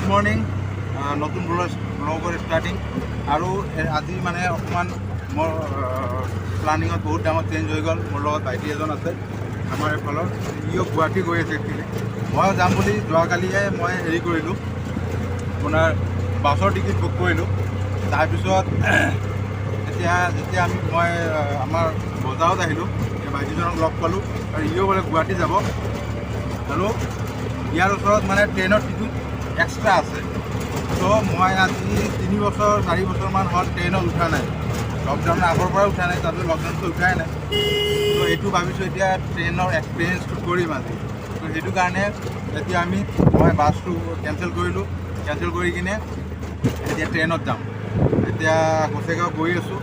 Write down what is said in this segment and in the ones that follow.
Good morning নতুন ব্লগৰ starting আৰু আজি মানে অকণমান মোৰ প্লানিঙত বহুত ডাঙৰ চেঞ্জ হৈ গ'ল। মোৰ লগত ভাইটি এজন আছে আমাৰ এইফালৰ, ইও গুৱাহাটী গৈ আছে একচুৱেলি। মই যাম বুলি যোৱাকালিয়ে মই হেৰি কৰিলোঁ, আপোনাৰ বাছৰ টিকেট বুক কৰিলোঁ। তাৰপিছত যেতিয়া মই আমাৰ বজাৰত আহিলোঁ, ভাইটিজনক লগ পালোঁ আৰু ইও বোলে গুৱাহাটী যাব আৰু ইয়াৰ ওচৰত মানে ট্ৰেইনৰ টিকেট এক্সট্ৰা আছে। ত' মই আজি 3 বছৰ 4 বছৰমান হ'ল ট্ৰেইনত উঠা নাই, লকডাউনৰ আগৰ পৰা উঠা নাই, তাৰপিছত লকডাউনটো উঠাই নাই। ত' এইটো ভাবিছোঁ এতিয়া ট্ৰেইনৰ এক্সপিৰিয়েঞ্চটো কৰিম আজি। ত' সেইটো কাৰণে এতিয়া মই বাছটো কেঞ্চেল কৰিলোঁ, কেঞ্চেল কৰি কিনে এতিয়া ট্ৰেইনত যাম। এতিয়া গোসাইগাঁও গৈ আছোঁ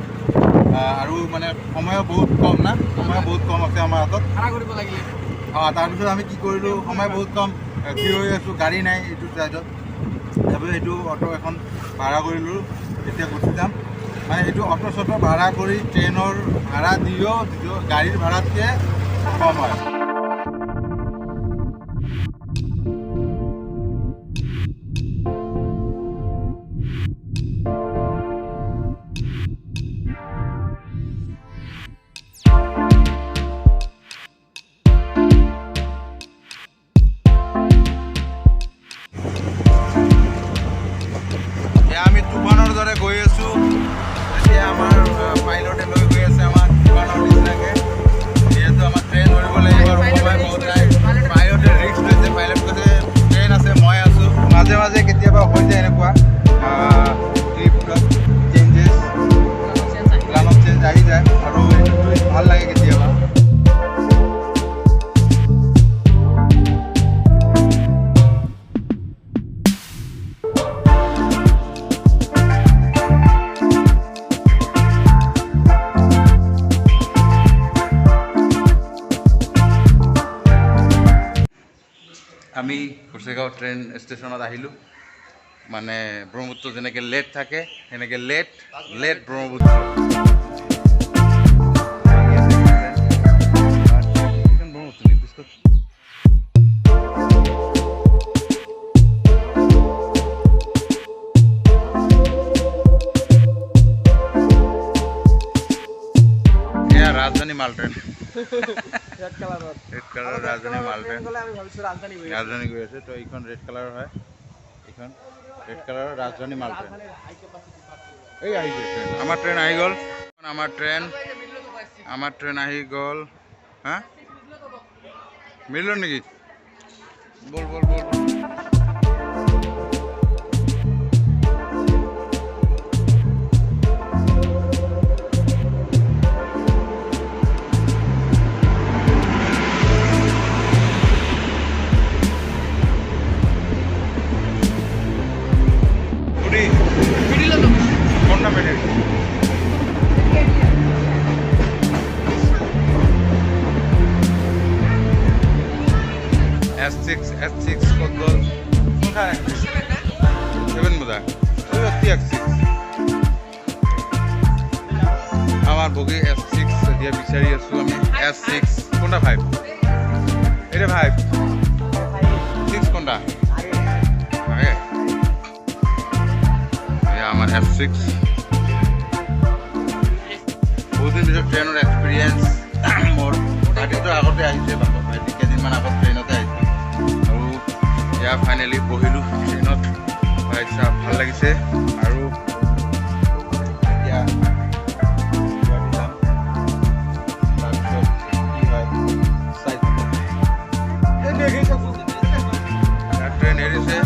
আৰু মানে সময়ো বহুত কম না, সময় বহুত কম আছে আমাৰ হাতত। তাৰপিছত আমি কি কৰিলোঁ, সময় বহুত কম, থিয় হৈ আছোঁ, গাড়ী নাই এইটো ছাইডত। তাৰপিছত এইটো অটো এখন ভাড়া কৰিলোঁ, এতিয়া গুচি যাম। মানে সেইটো অটো চটো ভাড়া কৰি ট্ৰেইনৰ ভাড়া দিও গাড়ীৰ ভাড়াতকৈ কম হয়। আমি তুফানৰ দৰে গৈ আছোঁ। এতিয়া আমাৰ পাইলটে লৈ গৈ আছে আমাক তুফানৰ নিচিনাকৈ। যিহেতু আমাৰ ট্ৰেইন ধৰিব লাগিব আৰু সময় বহুত নাই। পাইলটে ৰিস্ক লৈছে, পাইলট কৈছে ট্ৰেইন আছে, মই আছোঁ। মাজে মাজে কেতিয়াবা হৈ যায় এনেকুৱা ট্ৰিপত চেঞ্জেছ, প্লানত চেঞ্জ আহি যায় আৰু এইটো ভাল লাগে কেতিয়াবা। আমি গোসাইগাঁও ট্ৰেইন ষ্টেচনত আহিলোঁ। মানে ব্ৰহ্মপুত্ৰ যেনেকৈ লেট থাকে সেনেকৈ লেট ব্ৰহ্মপুত্ৰ। এয়া ৰাজধানী মাল ট্ৰেইন, ৰেড কালাৰৰ ৰাজধানী মাল ট্ৰেইন। ৰাজধানী গৈ আছে, তো এইখন ৰেড কালাৰৰ হয়, এইখন ৰেড কালাৰৰ ৰাজধানী মাল ট্ৰেইন। এই আহিছে ট্ৰেইন, আমাৰ ট্ৰেইন আহি গ'ল। আমাৰ ট্ৰেইন আহি গ'ল। হা মিলিল নেকি? বল বল বল। S6 কত গ'ল? 7 বজা S6 আমাৰ বগী S6 এতিয়া বিচাৰি আছোঁ আমি। S6 কোনটা 5? এটা 5 6 কোনটা আগে? এয়া আমাৰ F6। বহুদিন পিছত ট্ৰেইনৰ এক্সপিৰিয়েঞ্চ মোৰ। ভাইটিটো আগতে আহিছে, ভাইটি কেইদিনমান আগত ট্ৰেইনতে আহিছে আৰু এয়া ফাইনেলি বহিলোঁ ট্ৰেইনত। ভাইছা ভাল লাগিছে আৰু এতিয়া গুৱাহাটী যাম। তাৰপিছত কি হয় চাই ট্ৰেইন এৰিছে।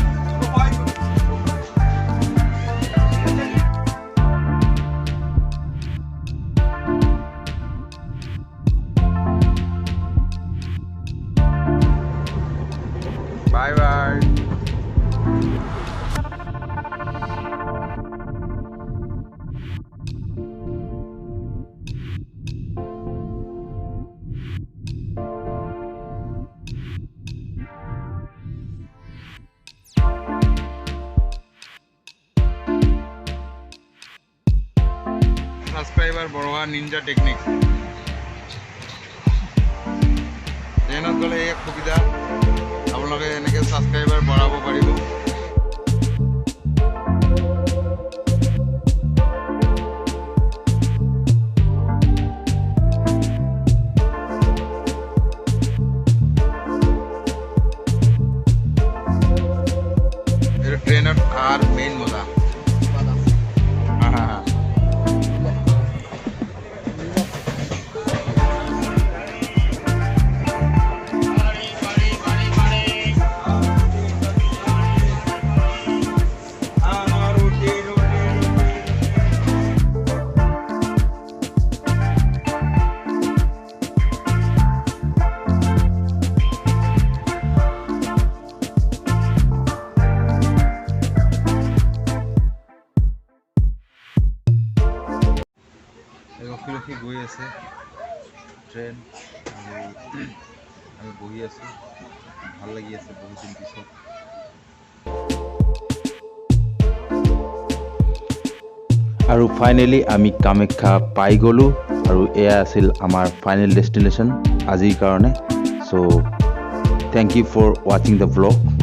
Bye bye. Subscriber Baruah ninja technique. ট্ৰেইনত গ'লে এক সুবিধা, আপোনালোকে এনেকৈ ছাবস্ক্ৰাইবাৰ বঢ়াব পাৰিব। ট্ৰেইনত আৰ মেইন মজা ৰখি গৈ আছে ট্ৰেইন আমি বহি আছোঁ ভাল লাগি আছে বহুত দিন পিছত আৰু ফাইনেলি আমি কামাখ্যা পাই গ'লোঁ আৰু এয়া আছিল আমাৰ ফাইনেল ডেষ্টিনেশ্যন আজিৰ কাৰণে চ' থ্যাংক ইউ ফৰ ৱাচিং দ্য ব্লগ